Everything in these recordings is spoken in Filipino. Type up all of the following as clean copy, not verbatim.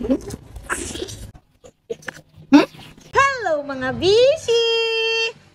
Hello mga bishi!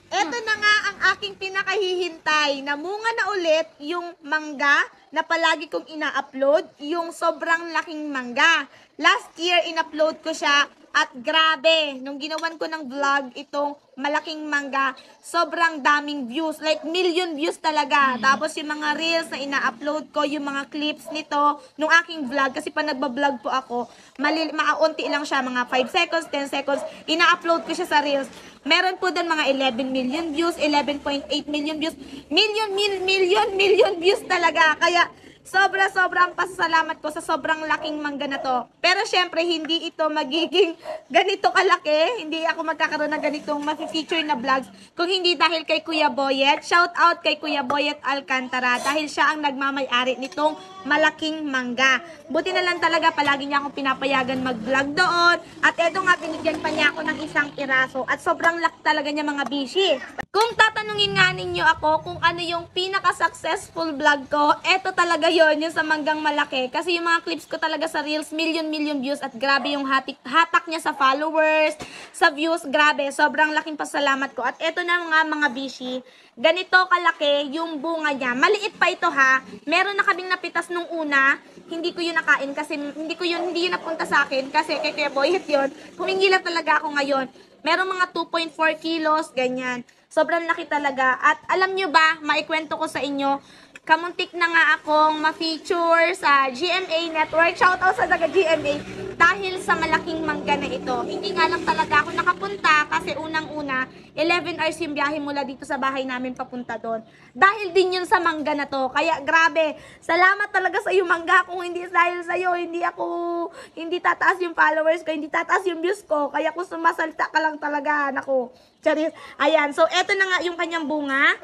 Eto na nga ang aking pinakahihintay. Namunga na ulit yung mangga na palagi kong ina-upload, yung sobrang laking mangga. Last year, in-upload ko siya at grabe, nung ginawan ko ng vlog itong malaking mangga, sobrang daming views. Like, million views talaga. Tapos yung mga reels na ina-upload ko, yung mga clips nito, nung aking vlog, kasi pa nagbablog po ako, maaunti lang siya, mga 5 seconds, 10 seconds, ina-upload ko siya sa reels. Meron po doon mga 11 million views, 11.8 million views, million views talaga. Kaya, sobrang pasasalamat ko sa sobrang laking mangga na to. Pero syempre, hindi ito magiging ganito kalaki. Hindi ako magkakaroon ng ganitong ma-feature na vlogs. Kung hindi dahil kay Kuya Boyet. Shout out kay Kuya Boyet Alcantara. Dahil siya ang nagmamay-ari nitong malaking mangga. Buti na lang talaga, palagi niya akong pinapayagan mag-vlog doon. At eto nga, binigyan pa niya ako ng isang piraso. At sobrang laki talaga niya mga bishi. Kung tatanungin nga ninyo ako kung ano yung pinaka-successful vlog ko, eto talaga yon, yung sa manggang malaki. Kasi yung mga clips ko talaga sa reels, million views at grabe yung hatak niya sa followers, sa views, grabe. Sobrang laking pasalamat ko. At eto na nga mga bishi, ganito kalaki yung bunga niya. Maliit pa ito ha. Meron na kaming napitas nung una, hindi ko yun nakain kasi hindi yun napunta sa akin kasi kay Kuya Boyet yun. Humingi lang talaga ako ngayon. Meron mga 2.4 kilos, ganyan. Sobrang laki talaga. At alam nyo ba, maikwento ko sa inyo, kamuntik na nga akong ma-feature sa GMA Network. Shoutout sa taga GMA dahil sa malaking mangga na ito. Hindi nga lang talaga ako nakapunta kasi unang-una, 11 hours yung biyahe mula dito sa bahay namin papunta doon. Dahil din yun sa mangga na to. Kaya grabe, salamat talaga sa iyo mangga. Kung hindi dahil sa iyo, hindi tataas yung followers ko, hindi tataas yung views ko. Kaya kung sumasalita ka lang talaga, nako. Charis. Ayan, so eto na nga yung kanyang bunga.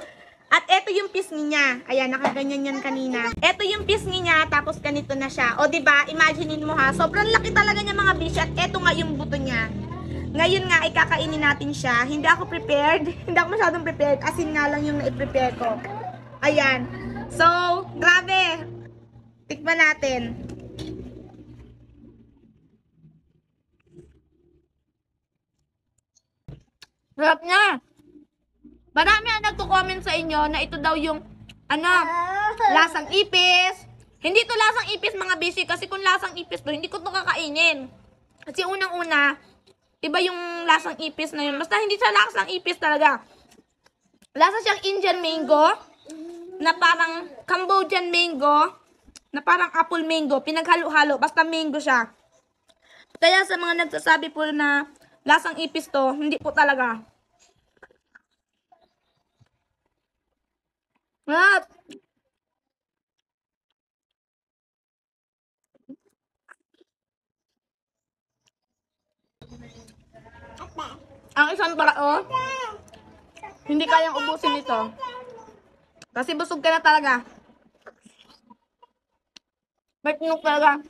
At eto yung pisngi niya. Ayan, nakaganyan yan kanina. Eto yung pisngi niya, tapos ganito na siya. O diba, imaginein mo ha, sobrang laki talaga niya mga bishi. At eto nga yung buto niya. Ngayon nga, ikakainin natin siya. Hindi ako prepared. Hindi ako masyadong prepared. Asin nga lang yung na-prepare ko. Ayan. So, grabe. Tikman natin. Sarap niya. Marami ang nagko-comment sa inyo na ito daw yung lasang ipis. Hindi to lasang ipis mga bishi kasi kung lasang ipis to, hindi ko to kakainin. Kasi unang-una, iba yung lasang ipis na yun. Basta hindi siya lasang ipis talaga. Lasa siyang Indian mango, na parang Cambodian mango, na parang apple mango, pinaghalo-halo, basta mango siya. Kaya sa mga nagsasabi po na lasang ipis to, hindi po talaga. At ang isang tao, hindi kayang ubusin ito. Kasi busog ka na talaga. May tinok talaga.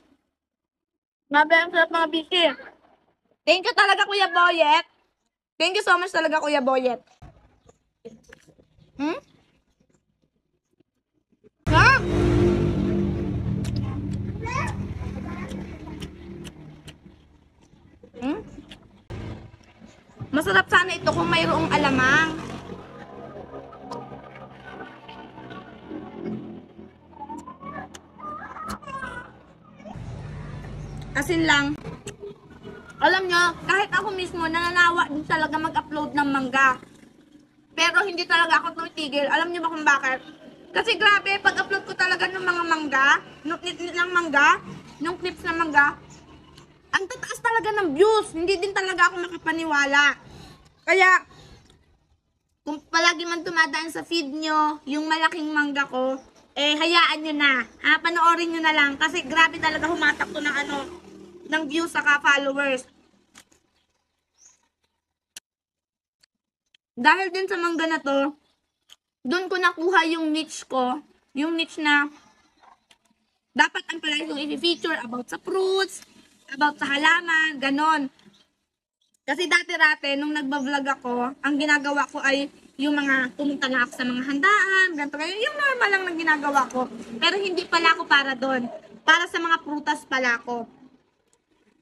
Grabe ang sarap mga bishi. Thank you talaga Kuya Boyet. Thank you so much talaga Kuya Boyet. Ah! Masarap sana ito kung mayroong alamang. Asin lang. Alam nyo, kahit ako mismo, nananawa din talaga mag-upload ng mangga. Pero hindi talaga ako tumitigil. Alam nyo ba kung bakit? Kasi grabe, pag-upload ko talaga ng mga mangga, nung clips ng mangga, ang tataas talaga ng views. Hindi din talaga ako makapaniwala. Kaya, kung palagi man tumadaan sa feed nyo, yung malaking mangga ko, hayaan nyo na. Panoorin nyo na lang. Kasi grabe talaga humatak to ng views saka followers. Dahil din sa mangga na to, doon ko nakuha yung niche ko. Yung niche na dapat ang palagi kong i-feature about sa fruits, about sa halaman, ganon. Kasi dati-rate, nung nagbablog ako, ang ginagawa ko ay yung mga pumunta na ako sa mga handaan, ganito kayo, yung normal lang na ginagawa ko. Pero hindi pala ako para doon. Para sa mga prutas pala ako.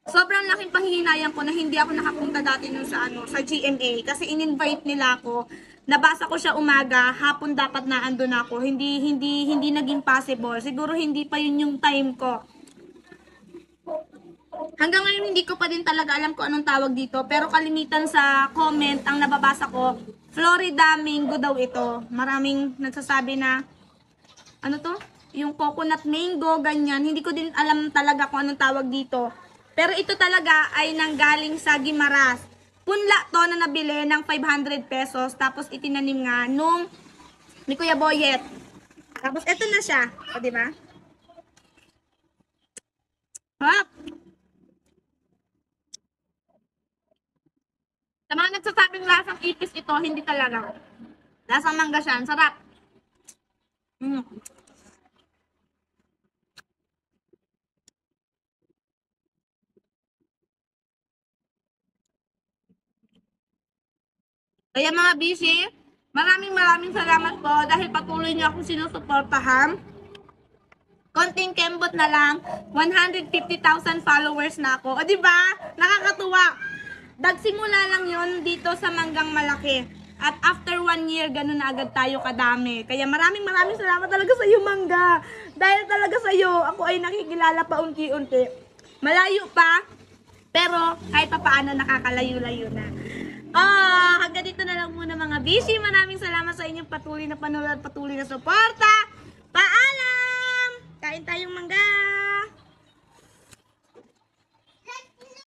sobrang laking panghihinayang ko na hindi ako nakapunta dati nun sa sa GMA kasi in-invite nila ako. Nabasa ko siya umaga, hapon dapat na andun ako. Hindi naging possible. Siguro hindi pa yun yung time ko. Hanggang ngayon hindi ko pa din talaga alam kung anong tawag dito, pero kalimitan sa comment ang nababasa ko, Florida mango daw ito. Maraming nagsasabi na ano to? Yung coconut mango, ganyan. Hindi ko din alam talaga kung anong tawag dito. Pero ito talaga ay nanggaling sa Guimaras. Punla to na nabili ng 500 pesos. Tapos itinanim nga nung ni Kuya Boyet. Tapos ito na siya. O, diba? Hop! Sa mga nagsasabing lasang ipis ito, hindi talaga. Lasang mangga siya. Ang sarap. Mm. Kaya mga busy, maraming salamat po dahil patuloy niyo akong sinusuportahan. Konting kembot na lang, 150,000 followers na ako. O diba? Nakakatuwa. Dagsimula lang yon dito sa Manggang Malaki. At after 1 year, ganun na agad tayo kadami. Kaya maraming salamat talaga sa iyo, Mangga. Dahil talaga sa iyo, ako ay nakikilala pa unti-unti. Malayo pa, pero kahit pa paano nakakalayo-layo na. Hanggang dito na lang muna mga busy. Maraming salamat sa inyong patuloy na panonood at patuloy na suporta. Paalam! Kain tayong mangga!